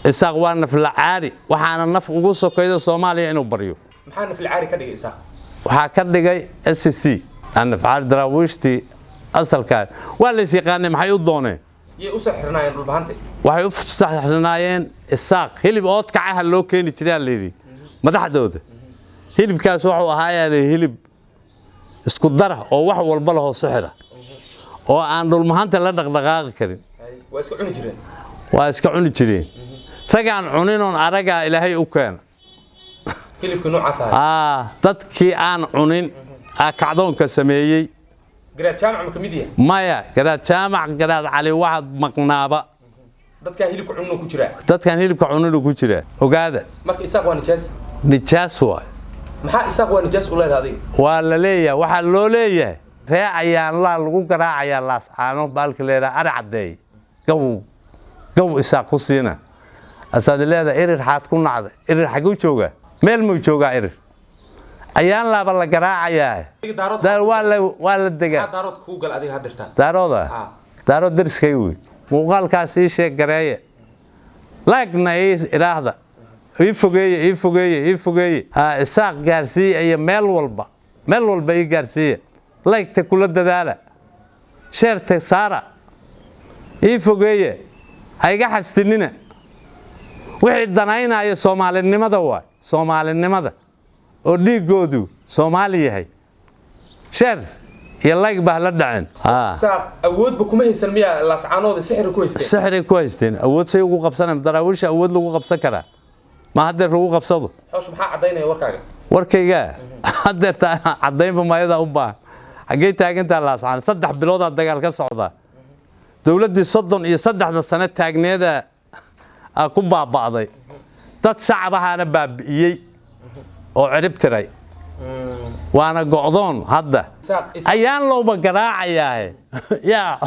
isaaq waa naf la caari waxaana naf ugu sokeeyo Soomaaliya inuu bariyo maxaa naf la caari ka dhigay isaaq waxa ka dhigay SCC aan faal daraawishti asalka waa la yaqaanay maxay u dooneen yey u saxirnaayeen dhulbahantay waxay u saxirnaayeen isaaq hilib ood kacaha loo keeni jiray leeyahay madaxdooda hilibkaas wuxuu ahaa hilib isku dar oo wax walba la hoos xira oo aan dhulmahanta la dhaqdhaqaaqi karin waa iska cuni jireen ragaan cunin oo araga Ilaahay u keen hilibka noocaas ah dadkii aan cunin kacdoonka sameeyay garaad jaamac ma kamid yahay maya garaad jaamac garaad cali waxad maqnaaba dadka hilibka cunin ku jira dadkan hilibka cunin ku jira ogaada marka isaaq waa nijaas waa maxaa isaaq waa nijaas u leedahay waa la leeyahay waxa loo leeyahay reeyaan la lagu garaacayaa laas aano baalka leeyahay aracaday gaw isaaq ku siina asaad leedahay irir xaad ku nacday irir xagu jooga meel ma jooga irir ayaan laaba la garaacayaa daar waa la degaa daarood ku gal adiga hadirta daarood dariskay weey muuqaalkaas ii sheeg gareeye laagna iraahda ii fogeeye isaaq gaarsiiya iyo meel walba ii gaarsiiya laagta kula dadaala sheerta saara ii fogeeye hayga xastinina wixii danaynaya Soomaalinimada oo dhiigoodu Soomaali yahay sheer iyo laag baa la dhaceen isaaq awoodba kuma haysan miya laascaanooda sixir ku haysteen awood say ugu qabsanayaan daraawish awood lagu qabsan karaa ما هدر روق قبصده حوش محا عدينا وركاغا وركيغا هدر عدين بمايدا وبا حقي تاغنتا لاسعان 3 بلوود دغال ka socda dawladii 30 iyo 3 sano taagneeda ku baabaaday dad shacabahana baabiyay oo cirib tiray waana go'doon hadda ayaan looba garaacayaa yaa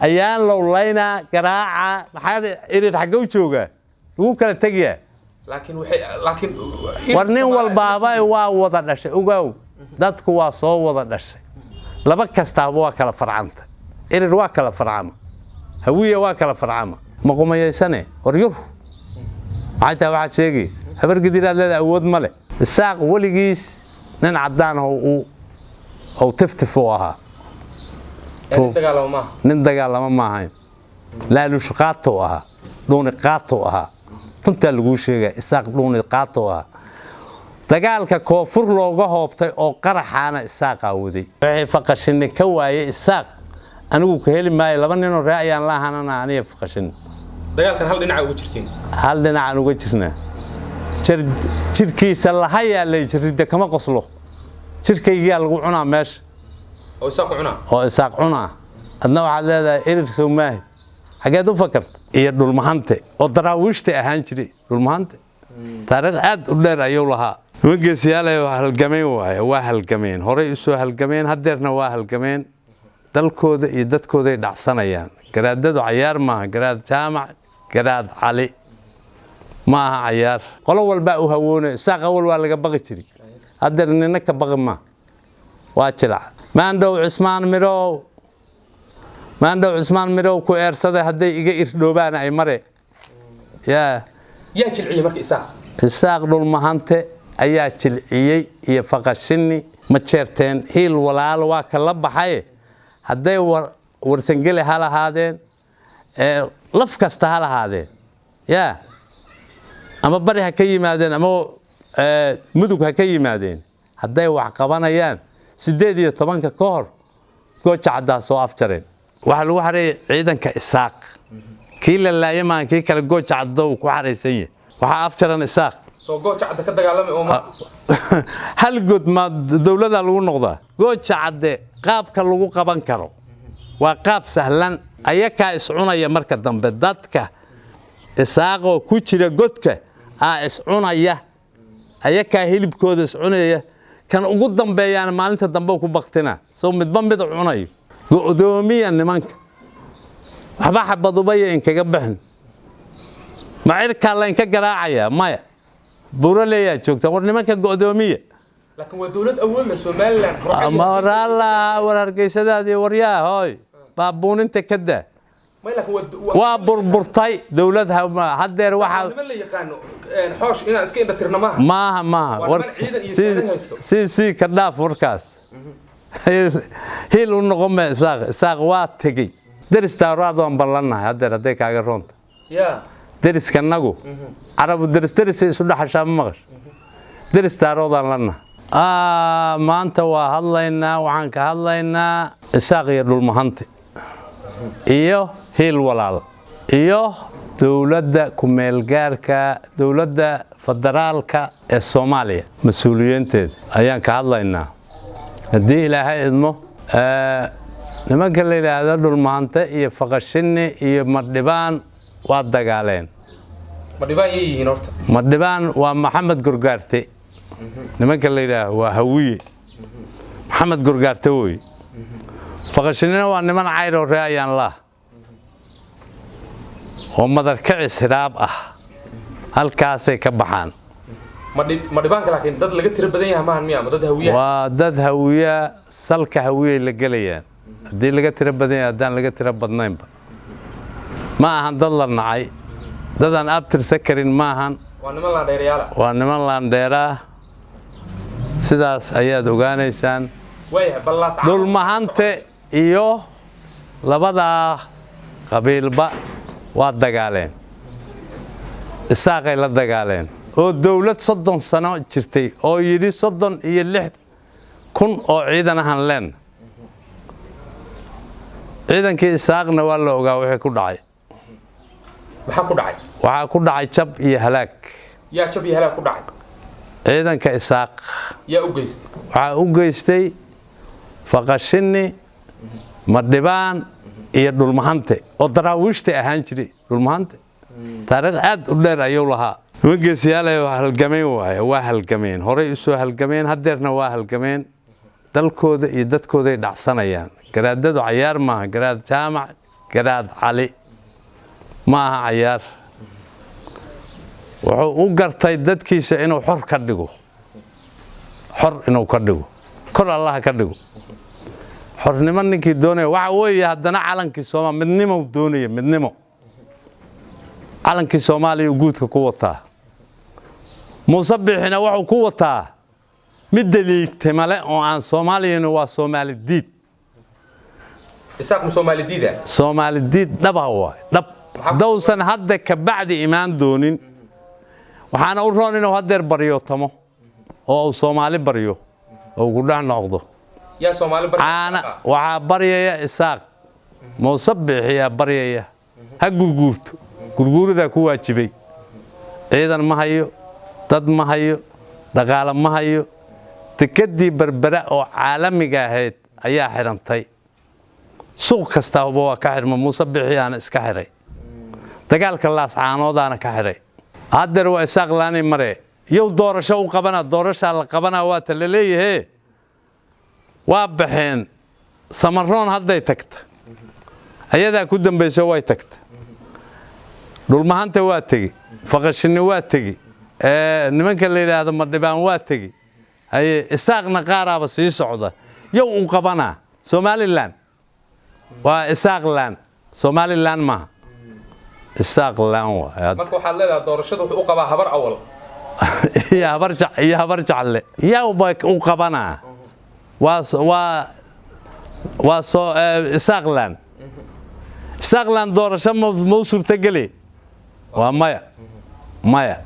ayaan loo layna garaaca maxaa irid xaga u jooga ugu kala tagiya laakiin warnin walbaaba waa wada dhashay ogow dadku waa soo wada dhashay laba kasta waa kala farcanta irid waa kala farcama hawiye waa kala farcama ma qumayeysane waryur ayta waxa sheegi habar gidiraad leedahay awood male isaaq waligiis nin cadaan oo tiftifo aha nin dagaalama ma ahayn laalu shaqaato aha doon qaato aha tunta lagu sheegay isaaq doon qaato aha dagaalka koonfur looga hoobtay oo qaraxaana isaaq awday waxay faqashin ka waayay isaaq anigu ka heli maayo laba nin oo raayaan la ahaanana aniga faqashin dagaalkan hal dhinac ugu jirtiin hal dhinac ugu jirnaa jirkiisa la hayaa la jirida kama qoslo jirkayga lagu cunaa meesha oo isaaq cunaa adna waxa leedahay irir Soomaali xageed u fakarta iyo dhulmahante oo daraawishta ahaan jiray dhulmahante taariikh aad u dheer ayuu lahaa wangeesiyaal waa halgameen horay u soo halgameen hadeerna waa halgameen dalkooda iyo dadkooda ay dhacsanayaan garaadadu ciyaar ma garaad jaamac garaad cali ما عيار قالوا والباء هونه ساق أول ولا جبقي تري هذا إنك بقى ما واتشلع ما عنده عثمان مرو كوير صده هذا يجي يردوبان أي مرة يا تلعي مرك إساق دول مهانته أي تلعي يفقشني متشرتين هيل ولا الواك لب حي هذا ورسنجله هلا هذين لفكست هلا هذين يا ama bari ha ka yimaadeen ama mudug ha ka yimaadeen haday wax qabanayaan 18 ka hor gooja cadaa soo afjareen waxa lagu xareeyay ciidanka isaaq kii la laaymaan kii kala gooja cadaa ku xareysan yahay waxa afjaran isaaq soo gooja cadaa ka dagaalamay oo ma hal good ma dawladda lagu noqdaa gooja cadaa qaabka lagu qaban karo waa qaab sahlan ayaka iscunaya marka dambe dadka isaaqo ku jira godka iscunaya ayaka hilibkooda iscunaya kan ugu dambeeyaan maalinta dambe ku baqtina soo midba mid cunayo go'doomiya nimanka waxba xabadubaya in kaga baxin maciirka la in ka garaacaya maya buraleeya joogta war nimanka go'doomiya laakiin waa dawlad awood leh Soomaaliland ma waraala war hargeysadaadii waryaa hooy baabuuninta kada ما لك waa burburtay dawladha hadeer waxa niman la yaqaano xoosh ina iska inda tirnamaha maaha si ka dhaaf warkaas hil u noqon isaaq waa tagay daristaaraad aan balanahay haday kaaga roonta dariskanagu arabu daris isu dhaxashaa maqash daristaaraadaan lana maanta waa hadlaynaa waxaan ka hadlaynaa isaaq iyo dhulmahante iyo hil walaal iyo dawladda ku meel gaarka dawladda federaalka ee Soomaaliya mas'uuliyiinteed ayaan ka hadlaynaa hadii ilaahay idmo nimanka la yiraahdo dhulmahante iyo faqashini iyo madhibaan waa dagaaleen madhibaan yihiin horta madhibaan waa Maxamed Gurgaarte nimanka la yiraahdo waa hawiye Maxamed Gurgaarte way faqashinina waa niman cayro raayaan la oo madar ka israab ah halkaasay ka baxaan madhibaanka laakiin dad laga tiro badan yahay maahan miyaa dad hawiye waa dad hawiye salka hawiye la galayaan hadii laga tiro badan yahay hadaan laga tiro badnaynba ma ahan dad la nacay dadan abtir sakarin ma ahan waa niman laandheera sidaas ayaad ogaanaysaan dhulmahante iyo labada qabiilba waa dagaaleen isaaqay la dagaaleen oo dawlad 30 sano jirtay oo yiri 36 kun oo ciidan ahaan leen ciidankii isaaqna waa la ogaa wixii ku dhacay waxa ku dhacay jab iyo halaag yaa jab iyo halaag ku dhacay ciidanka isaaq yaa u geystay waxa u geystay faqashini madhibaan iyo dhulmahante oo daraawiishta ahaan jiray dhulmahante taariikh aad u dheer ayuu lahaa wangeesiyaal ay halgameen waa halgameen horay u soo halgameen hadeerna waa halgameen dalkooda iyo dadkooda ay dhacsanayaan garaadadu ciyaar maaha garaad jaamac garaad cali maaha ciyaar wuxuu u gartay dadkiisa inuu xor ka dhigo kor Allah ka dhigo xornimo ninkii doonay waxa weeye haddana calankii Soomaaliya midnimo doonaya midnimo calankii Soomaaliya guudka ku wataa musabbixina wuxuu ku wataa mid daliigtay male oo aan Soomaaliyana waa Soomaali diid isaaq Soomaali diida Soomaali diid dhab dawsan hadda ka bacdi imaan doonin waxaana u roon inuu hadeer baryo tamo oo Soomaali baryo oo ku dhac noqdo يا سومالي بري أنا وعبرية إساق مصبح يا برية هالجرجورت جرجور ذا كوا تبي أيضا ما هيو تد ما هيو دقال ما هيو تكدي بربراء عالمي جاهد أيها حرنتي سوق كستاوبوا كحر من مصبح يعني إسكحري دقال كلاس عانود أنا كحري هادر وإساق لاني مري يو دور شو قبنا دور شال قبنا وات اللي هي وابحين سمرون هذا تكت أيدا كودن بيسوي تكت دول ما أنت واتجي فقشني واتجي نمك اللي هذا مدبان واتجي أي إساقنا قارا بس يسعوده يو قبنا سومالي لان وإساق لان سومالي لان ما إساق لان ما توحل له دور الشدو وقبا هبر أول يا برجع له يا وبك وقبنا إساقلان دورشة موصور تقلي ومايا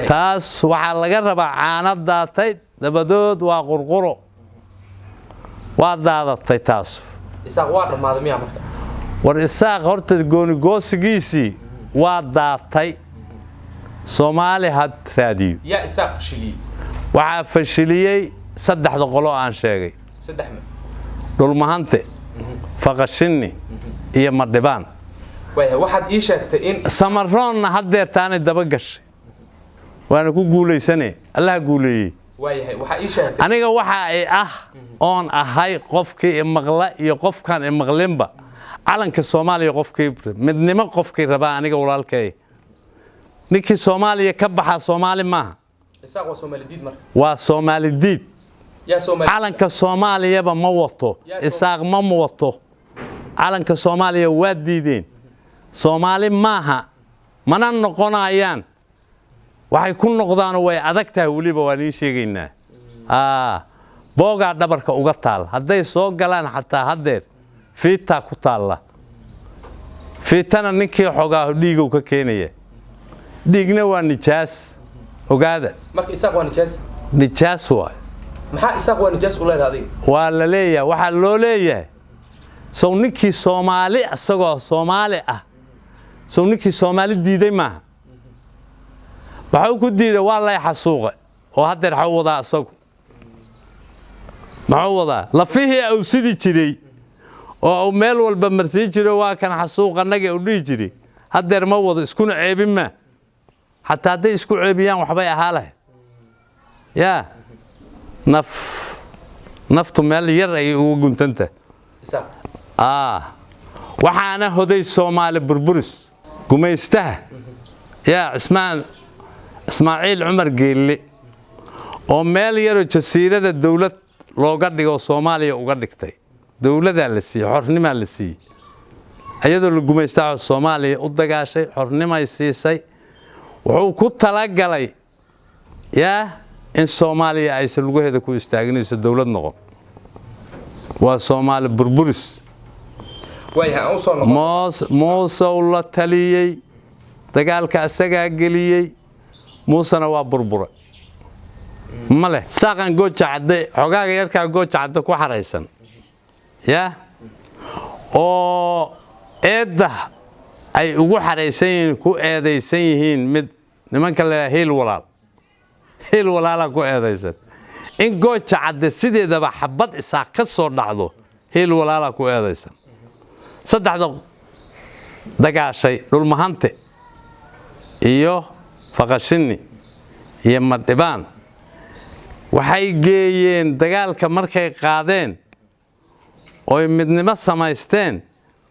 تاس وحال لقرب عانات داتي دبدود وقرقرو وادادتي تاس إساق واد ماذا ميا مركا والإساق هورت قوني قوسيقيسي واداتي سومالي هاد راديو يا إساق فشلي وحا فشليي صدح دقلو aan sheegay dhulmahante faqashini iyo madhibaan waxaad ii sheegtay in samaroon hadeer taani daba gashay waana ku guuleysanay Allah guuleeyay waxa ii sheegtay aniga waxa ay oon ahay qofkii maqla iyo qofkan maqlinba calanka Soomaaliya qofkii midnimo qofkii raba aniga walaalkay ninkii Soomaaliya ka baxa Soomaali maaha isaaq waa Soomaali diid marka waa Soomaali diid calanka Soomaaliya ma wato isaaq ma wato calanka Soomaaliya waa diideen Soomaali maaha mana noqonayaan waxay ku noqdaan way adag tahay waliba waan ii sheegaynaa booga dhabarka uga taal haday soo galaan xataa hadeer fiita ku taala fiitana ninkii xogaa dhiiga ka keenaya dhiigna waa nijaas ogaada marka isaaq waa nijaas waa maxaa isaaq waa nijaas u leedahay waa la leeyahay waxa loo leeyahay soo ninkii Soomaali asagoo Soomaali ah soo ninkii Soomaali diiday ma waxa ku diiday waa la xasuuqay oo hadeer waxa wada asagu ma wada la fihi oo sidii jiray oo meel walba marsi jiray waa kan xasuuqanaga u dhigi jiray hadeer ma wada isku ceebin ma hatta haday isku ceebiyaan waxbay ahaalahay ya naftu meel yar ay ugu guntanta waxaana hoday Soomaali burburis gumaystaha ya Ismaaciil Umar Geelle oo meel yar oo jasiirada dawlad looga dhigo Soomaaliya uga dhigtay dawladda la sii xornimo la sii ayadoo la gumaystaha Soomaaliya u dagaashay xornimo ay siisay wuxuu ku talagalay in Soomaaliya ay lugaheeda ku istaagnayso dawlad noqon waa Soomaali burburis wayha soo noqon Muuse la taliyay dagaalka asaga galiyay Muusana waa burbura male saaqan gooja cadde xogaaga yarka gooja cadde ku xareysan oo eedda ay ugu xareysan yihiin ku eedeysan yihiin mid nimanka la heel walaala ku eedeysan in gooja cadde sideedaba xabad isaaq ka soo dhacdo heel walaala ku eedeysan saddexda dagaashay dhulmahante iyo faqashini iyo madhibaan waxay geeyeen dagaalka markay qaadeen oo midnimo samaysteen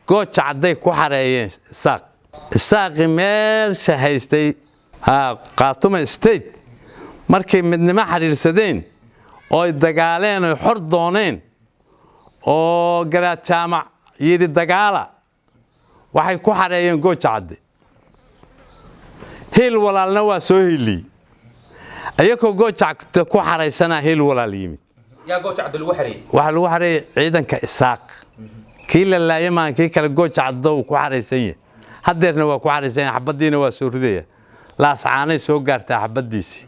gooja cadday ku xareeyeen isaaqi meel shahaystay qaatuma state markay midnimo xiriirsadeen oo dagaaleen oo xor dooneen oo garaad jaamac yiri dagaala waxay ku xareeyeen gooja cadde heel walaalna waa soo heli ayako gooja cadde ku xareysana heel walaal yimid yaa gooja cadde lagu xareeyay waxa lagu xareeyay ciidanka isaaq kii la laayay kii kale gooja cadde ku xareysan yahay hadeerna waa ku xareysan yahay xabadiina waa soo ridaya laascaanay soo gaartay xabadiisi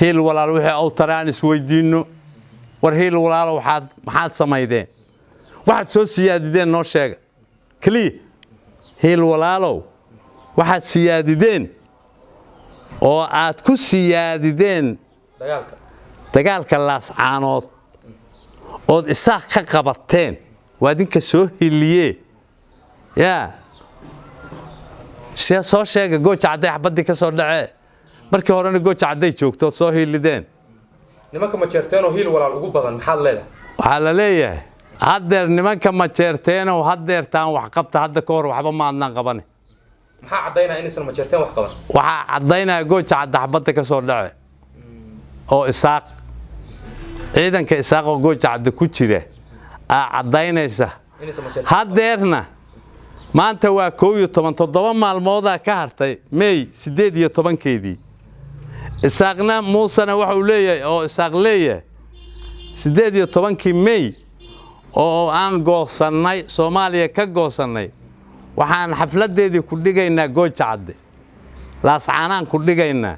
heel walaal wixii oo taraan isweydiino war heel walaal maxaad sameeyeen waxaad soo siyaadideen noo sheega kaliya heel walaalow waxaad siyaadideen oo aad ku siyaadideen dagaalka laascaanood oo isaaq ka qabateen waa dinka soo hiliye soo sheega gooja cadde xabadii ka soo dhacay markii horena gooja cadday joogto soo hilideen nimanka ma jeerteen oo heel walaal ugu badan maxaad leedahay waxa la leeyahay hadeer nimanka ma jeerteen oo hadeertaan wax qabta hadda ka hor waxba ma adnaan qaban maxaa cadeynaa inaysan ma jeerteen wax qaban waxa cadeynaa gooja cadde xabada ka soo dhacay oo isaaq ciidanka isaaq oo gooja cadde ku jira cadeynaysa hadeerna maanta waa 17 maalmood ka hartay May 18keedii isaaqna Muusana waxa uu leeyahay oo isaaq leeyahay 18kii May oo aan goosanay Soomaaliya ka goosanay waxaan xafladeedii ku dhigaynaa gooja cadde laascaanaan ku dhigaynaa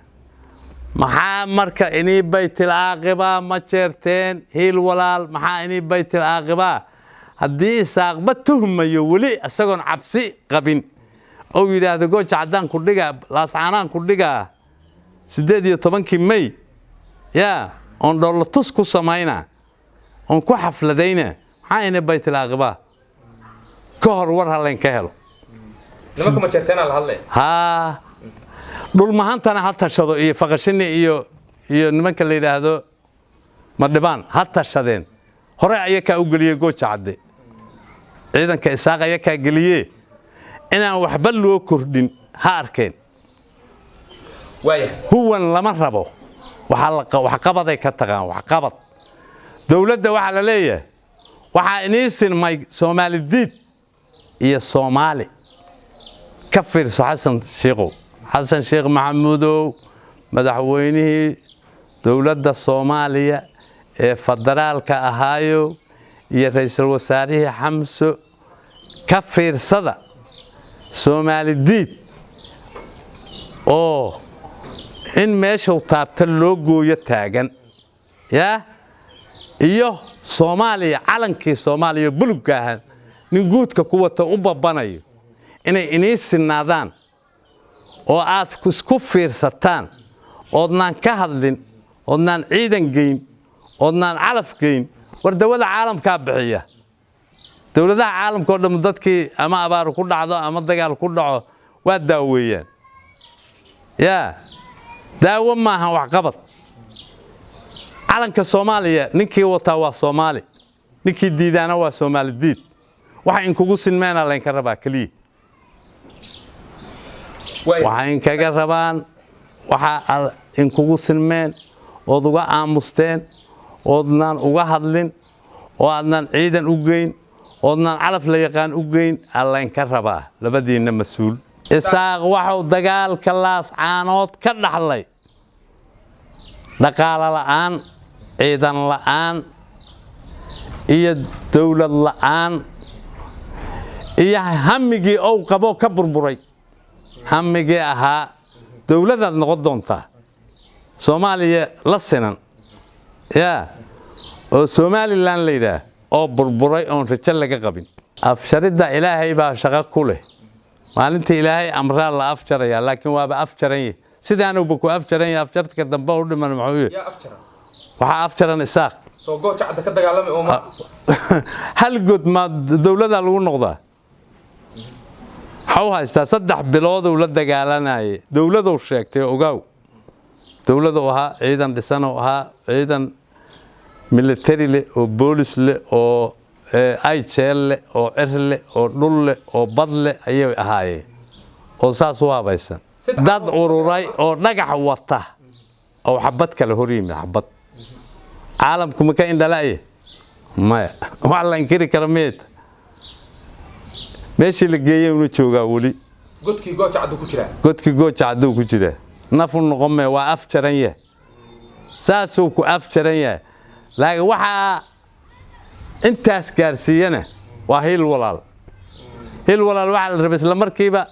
maxaa marka inii baytil aaqiba ma jeerteen heel walaal maxaa inii baytil aaqiba haddii isaaqba tuhmayo wali asagoon cabsi qabin oo yiraahdo gooja caddaan ku dhiga laascaanaan ku dhiga 18kii May on dowlatus ku sameeyna on ku xafladayna maxaa inay baytil aaqiba ka hor war haleen ka helo nimanka ma jeerteen la hadlay dhulmahantana ha tashado iyo faqashini iyo nimanka la yiraahdo madhibaan ha tashadeen hore ayaka u galiyay gooja cadde ciidanka isaaq ayaka galiyay inaan waxba loo kordhin ha arkeen huwan lama rabo wax qabaday ka tagaan wax qabad dawladda waxa la leeyahay waxaa inii sinmay Soomaali diid iyo Soomaali ka fiirso xasan sheekh maxamuudow madaxweynihii dowladda Soomaaliya ee federaalka ahaayo iyo ra'iisul wasaarihii Xamso ka fiirsada Soomaali diid oo in meesha uu taabta loo gooyo taagan ya iyo Soomaaliya calankii Soomaaliya bulugga ahaan nin guudka ku wata u babanayo inay inii sinaadaan oo aad ku fiirsataan oodnaan ka hadlin oodnaan ciidan geyn oodnaan calaf geyn war dawladda caalamka bixiya dawladaha caalamka oo dhan dadkii ama abaar ku dhacdo ama dagaal ku dhaco waa daaweeyaan ya daawo maaha wax qabad calanka Soomaaliya ninkii wata waa Soomaali ninkii diidana waa Soomaali diid waxa in kugu sinmeena leen ka rabaa kaliya waxa in kaga rabaan waxa in kugu sinmeen oo uga aamusteen oodnaan uga hadlin oo aadnaan ciidan u geyn oodnaan calaf la yaqaan u geyn allaan ka rabaa labadiina mas'uul isaaq waxa dagaalka laascaanood ka dhaxlay dhaqaale la'aan ciidan la'aan iyo dawlad la'aan iyo hamigii oo qabo ka burburay hamigii ahaa dawladda noqon doonta Soomaaliya la sinan ya oo Somaliland leeyahay oo burburay oo rajo laga qabin afsharida Ilaahay baa shaqo ku leh maalinta Ilaahay amraa la afjaraya laakiin waaba afjaran sidaan uu ku afjaran afjarka dambe u dhiman maxuu yaa afjaran waxa afjaran isaaq soo gooc cad ka dagaalamay oo ma hal god ma dawladda lagu noqdaa how haysta 3 bilood oo la dagaalanay dawladdu sheegtay ogaaw dawladdu waxa ciidan dhisan oo ahaa ciidan military le oo police le oo ICL oo cirle oo dhulle oo badle ayay ahaayeen oo saas u habaysan dad ururay oo dhagax wata oo xabad kala horiimay xabad caalamku ma ka indhalay ma wala inkiri karmeed meeshii la geeyay uu joogaa wali godkii gooc cad ku jira ku jira nafu noqomay waa afjaran yahay saasoo ku afjaran yahay laakiin waxa intaas gaarsiiyana waa hil walaal waxa la rabay isla markiiba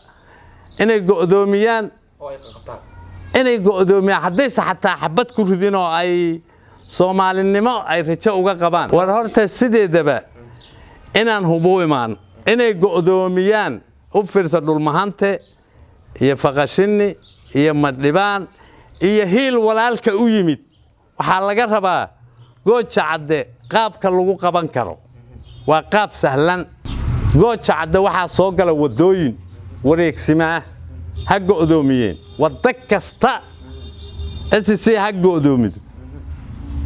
inay go'doomiyaan oo ay qabtaan inay go'doomiyaan haday saxataa xabad ku ridin oo ay Soomaalinimo ay rajo uga qabaan war horta sideedaba inaan hubo imaan inay go'doomiyaan u fiirsa dhulmahante iyo faqashini iyo madhibaan iyo hil walaalka u yimid waxa laga rabaa gooja cadde qaabka lagu qaban karo waa qaab sahlan gooja cadde waxa soo gala wadooyin wareegsimaa ha go'doomiyeen wada kasta SSC ha go'doomido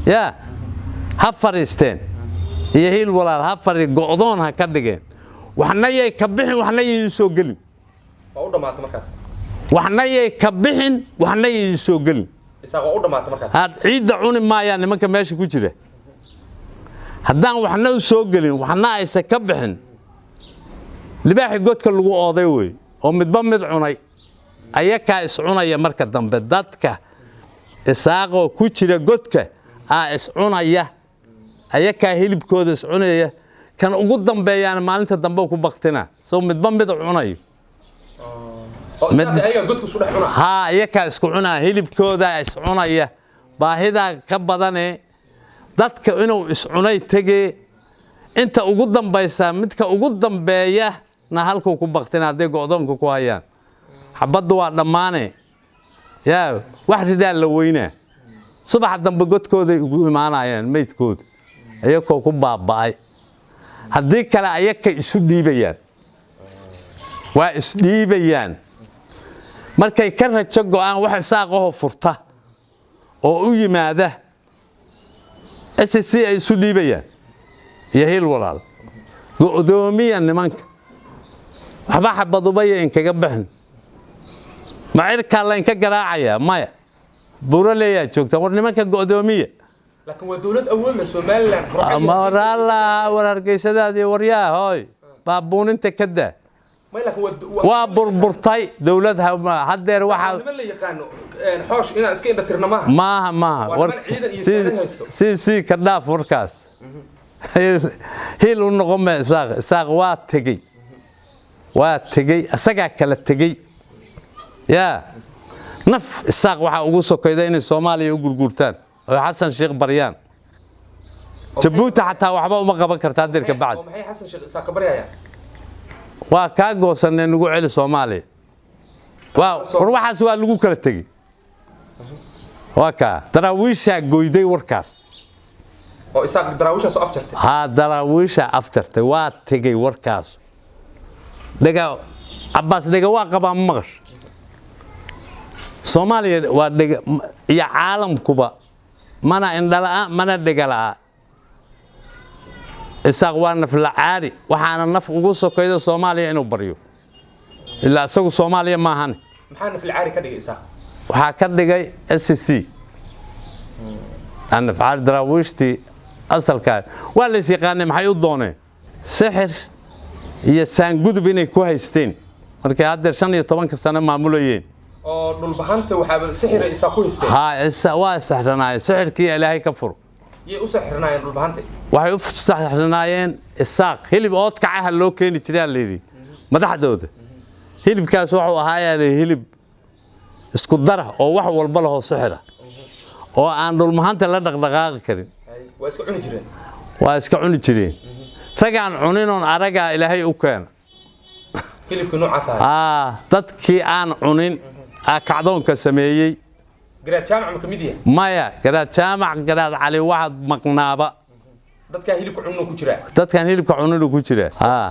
ya ha fariisteen iyo hil walaal ha fari go'doon ha ka dhigeen waxna yay ka bixin waxna yay soo galin waa u dhamaatay markaas waxna yay ka bixin waxna yay soo galin isaga waa u dhamaatay markaas had ciida cuni maayaan nimanka meesha ku jira haddaan waxna u soo galin waxna aysan ka bixin libaaxi godka lagu ooday way oo midba mid cunay ayaka is cunaya marka dambe dadka isaaqo ku jira godka is cunaya ayaka hilibkooda is cunaya kan ugu dambeeyaan maalinta dambe ku baqtina soo midba mid cunay oo isaga ayaga godku soo dhex cunaa ha ayaka isku cunaa hilibkooda is cunaya baahida ka badane dadka inuu is cunay tagee inta ugu dambaysa midka ugu dambeeya na halku ku baqtina haday go'doonka ku hayaan xabadu waa dhamaane yaa wax ridaa la weynaa subax dambe godkooda ugu imaanayaan meydkooda ayagoo ku baaba'ay haddii kale ayaka isu dhiibayaan waa is dhiibayaan markay ka rajo go'aan wax isaaqaho furta oo u yimaada SSC ay isu dhiibayaan iyo hil walaal go'doomiya nimanka waxba xabadubay in kaga bixin macirka la in ka garaacaya maya buuro leeyahay joogta war nimanka go'doomiya لكن ودولة أول من سومالان ما ورا الله ولا رقيسة دي ورياه هاي بابون أنت كده ما لكن وبربرتاي دولتها ما حد يروح ما اللي يقانو حوش هنا اسكين بترنا ما سي كداف وركاس هي النقمة ساق واتجي أسقع كلا تجي يا نف الساق waxa ugu sokeeyay in Soomaaliya u gurgurtaan oo Xasan Sheekh Baryaan Jabuuti xataa waxba uma qaban kartaa dirka bacd maxay Xasan Sheekh Isaaq Baryaan waa ka goosanay nagu celi Soomaaliya war waxaas waa lagu kala tagay waa ka daraawiisha gooyday warkaas oo Isaaq daraawiisha soo afjartay daraawiisha afjartay waa tagay warkaas dhaga Abbas dhaga waa qabaa maqash Soomaaliya waa dhaga iyo caalamkuba mana indhala mana dhagala Isaaq waa naf la caari waxaana naf ugu sokeeyo Soomaaliya inuu baryo ilaa asagu Soomaaliya ma ahan maxaa naf la caari ka dhigay Isaaq waxa ka dhigay SCC ana faal daraawiishti asalka waa la yaqaan maxay u dooneen sixir iyo saangudub inay ku haysteen markay hadda 15 sano maamulayeen oo dhulbahanta waxa sixir Isaaq ku haysteen waa sixirnaayeen sixirkii Ilaahay ka furo yey u sixirnaayeen dhulbahanta waxay u sixirnaayeen Isaaq hilib ood kacaha loo keeni jiray leeyri madaxdooda hilibkaas wuxuu ahaayay hilib isku dar oo wax walba la sixira oo aan dhulbahanta la dhaqdhaqaaqi karin waa iska cuni jireen tagaan cuninoon araga Ilaahay u keen hilibka noocaas ah dadkii aan cunin kacdoonka sameeyay garaad jaamac ma kamid yahay maya garaad jaamac garaad cali waxad maqnaaba dadka hilibka cunno ku jira dadkan hilibka cunno ku jira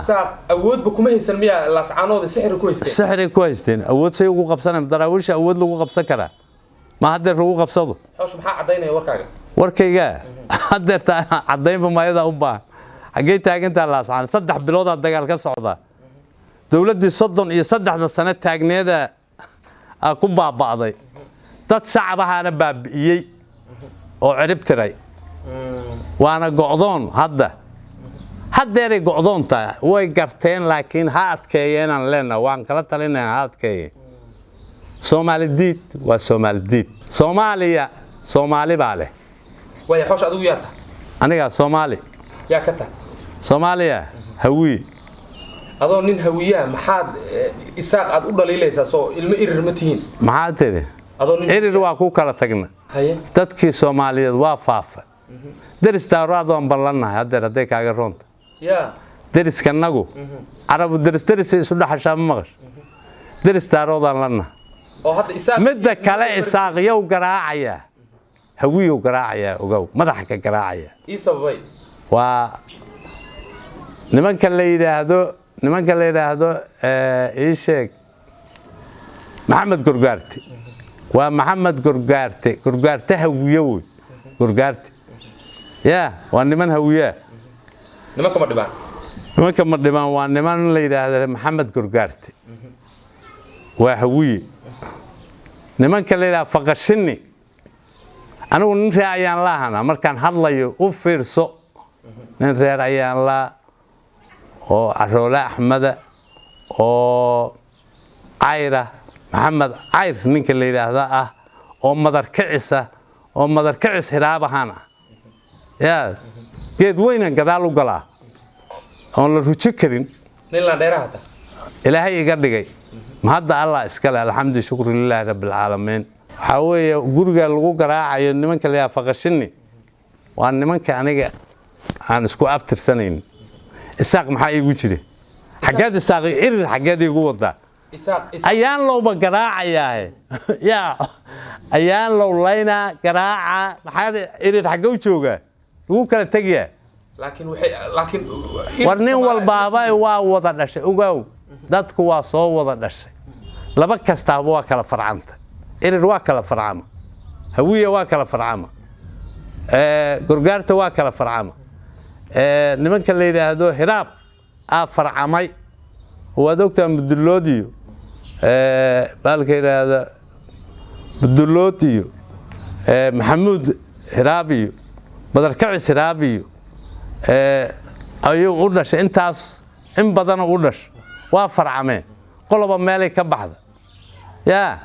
saaq awoodba kuma haysan miya laascaanooda sixir ku haysteen awood say ugu qabsanay daraawiisha awood lagu qabsan kara ma hadda lagu qabsado xoosh maxaa cadeynaya warkayga hadda cadeynba mayada u baa xagee taagantaa laascaan 3 bilood dagaal ka socda dawladii 33 sano taagneeda ku baabaaday dad shacabahana baabiyay oo cirib tiray waana go'doon haddeeray go'doon tahay way garteen laakiin ha adkeeyeen aan leenahay waan kala talinaynaa ha adkeeyeen Soomaalidiid waa Soomaalidiid Soomaaliya Soomaali baa leh way xoosh adigu yaata aniga Soomaali yaa ka tahay Soomaaliya hawi adoo nin hawiya maxaad Isaaq aad u dhaliilaysaa soo ilmo irir ma tihiin maxaad tiri irir waa ku kala tagna dadkii Soomaaliyeed waa faafa daris taaraad aan balanahay hadda kaaga roonta dariskanagu arabu daris isu dhaxashaa maqash daris taaraadaan lana oo hadda Isaaq midda kale Isaaq yow garaacaya hawiyo garaacaya ogow madaxa ka garaacaya isabay waa nimanka la yiraahdo ii sheeg Maxamed Gurgaarti waa Maxamed Gurgaarti hawiyo Gurgaarti ya waa niman hawiya nimanka ma dhibaan waa niman la yiraahdo Maxamed Gurgaarti waa hawiye nimanka la yiraahdo faqashini anigu nin raayaan laahana markaan hadlayo u fiirso nin raayaan la oo Aroola Axmada oo Ayra Maxamed Ayr ninka la yiraahdo oo madarkicis hiraabahana ya geed weyn gadaal u galaa oo la ruji karin nin la dheeraata Ilaahay iga dhigay ma hadda Allah iska leh alxamdu shukru lillahi rabbil alamin waxa weeye guriga lagu garaacayo nimanka la faqashini waa nimanka aniga aan isku abtirsanayn Isaaq maxaa igu jiray xageed Isaaq irir xageed igu wada ayaan looba garaacayaa ya ayaan loo layna garaaca maxaa irir xagee u jooga ugu kala tagiya laakiin warnin walbaaba waa wada dhashay ogow dadku waa soo wada dhashay laba kasta waa kala farcanta irir waa kala farcama hawiya waa kala farcama Gurgaarta waa kala farcama nimanka la yiraahdo hiraab farcamay waad ogtaa Abduloodiyo balka yiraahdo Abduloodiyo Maxamuud Hiraabiyo badarkacis raabiyo ayuu u dhashay intaas in badan u dhashay waa farcameen qoloba meelay ka baxda yaa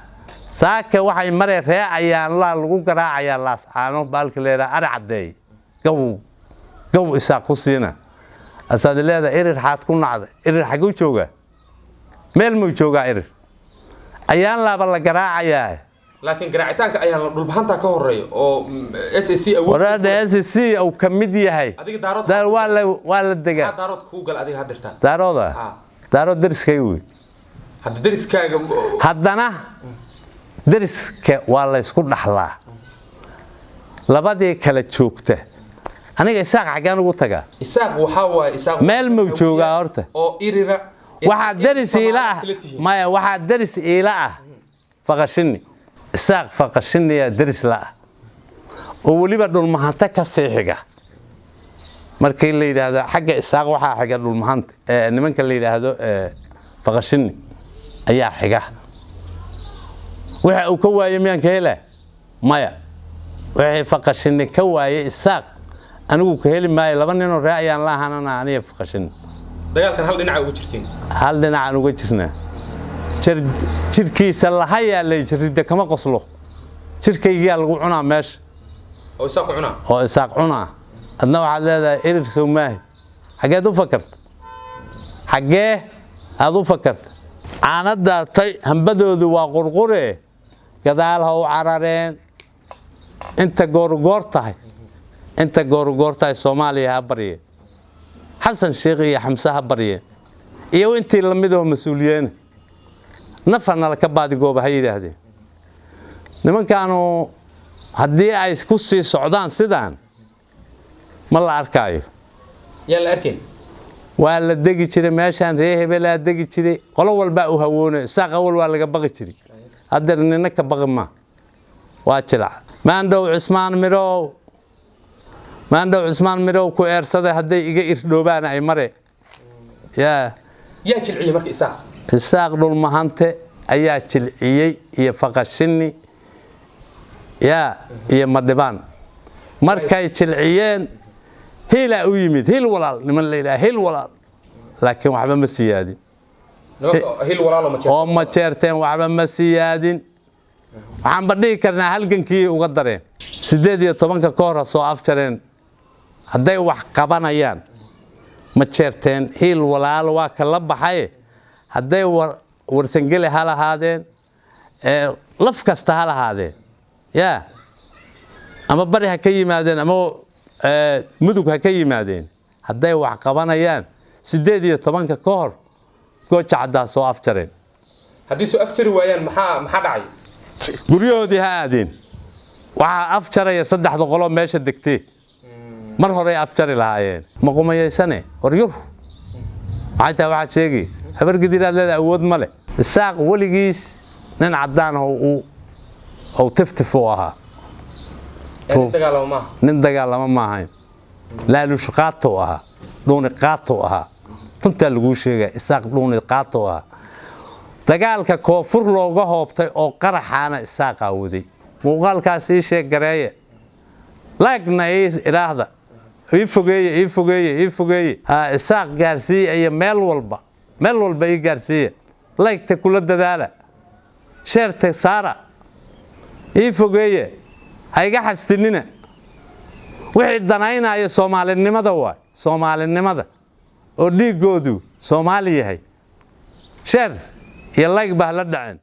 saaka waxay maree reecayaan lagu garaacayaa laascaano baalka leeyahay ari cadeey gaw isaaq ku siina asaad leedahay erir xaad ku nacday erir xaguu joogaa meel muu joogaa erir ayaan laaba la garaacayaa laakiin garaacitaanka ayaan la dhulbahanta ka horeeyo oo SSC awood waraada SSC oo kamid yahay adiga daar waa la degaa daarood ku gal adiga hadirta daarood dariskay weey hadda dariskaaga haddana dariska waa la isku dhaxlaa labadii kala joogta aniga isaaq xagaan ugu tagaa isaaq waxa waa isaaq meel muu joogaa horta oo irira waxa daris ila ah maya waxa daris ila ah faqashini isaaq faqashini ya daris la ah oo waliba dhulmahanta ka seexiga markii la yiraahdo xagga isaaq waxa xagga dhulmahanta nimanka la yiraahdo faqashini ayaa xiga waxa uu ka waayay miyaan ka helaa maya waxa faqashini ka waayay isaaq anigu ka heli maayo laba nin oo raacayaan la ahaanana aniga faqashini dagaalkan hal dhinac uga jirtiin hal dhinac uga jirnaa jirkiisa la hayaa la jirida kama qoslo jirkayga lagu cunaa meesha oo isaaq cunaa adna waxaad leedahay erir Soomaali xageed u fakarta xagee aad u fakarta aanada tay hambadoodu waa qurqure gadaal ha u carareen inta goor tahay Soomaaliya ha bariye xasan sheekh iyo xamsa ha bariye iyo intii la mid ah mas'uuliyiin nafana la ka baadi gooba hay yiraahdeen nimankaanu haddii ay isku sii socdaan sidaan ma la arkaayo yaa la arkeen waa la degi jiray meeshan reer hebel la degi jiray qolo walba u hawoonay isaaq awal waa laga baqi jiray hadda nina ka baqi ma waa jilaa maandhow Cismaan Mirow ku eersaday hadday iga irdhoobaan ay mare yaa jilciyay markii isaaq dhulmahante ayaa jilciyay iyo faqashini iyo madhibaan markay jilciyeen hila u yimid hil walaal niman leeyahay hil walaal laakiin waxba ma siyaadin hil walaal ma jeerteen waxba ma siyaadin waxaan badhigi karnaa halgankii uga dareen 18 ka hor soo afjareen hadday wax qabanayaan ma jeerteen hil walaal waa kala baxay hadday warsangeli hal ahaadeen laf kasta hal ahaadeen ama bari ha ka yimaadeen ama mudug ha ka yimaadeen hadday wax qabanayaan 18 ka hor gooja cadaa soo afjareen haddii soo afjari waayaan maxaa dhacay guryahoodii ha aadeen waxa afjaraya 3 qolo meesha degtay mar hore afjari lahaayeen ma qumayeysane waryur maxay waxa sheegi habar gidiraad leedahay awood male isaaq waligiis nin cadaan oo tiftif oo ahaa nin dagaalama ma ahayn laalush qaato ahaa dhuuni qaato ahaa runta lagu sheegay isaaq dhuuni qaato ahaa dagaalka koonfur looga hoobtay oo qaraxaana isaaq awday muuqaalkaas ii sheeg gareeye laagna iraahda ii fogeeye isaaq gaarsiiya meel walba ii gaarsiiya laagta kula dadaala sheerta saara ii fogeeye hayga xastinina wixii danaynaya Soomaalinimada oo dhiigoodu Soomaali yahay sheer iyo laag baa la dhaceen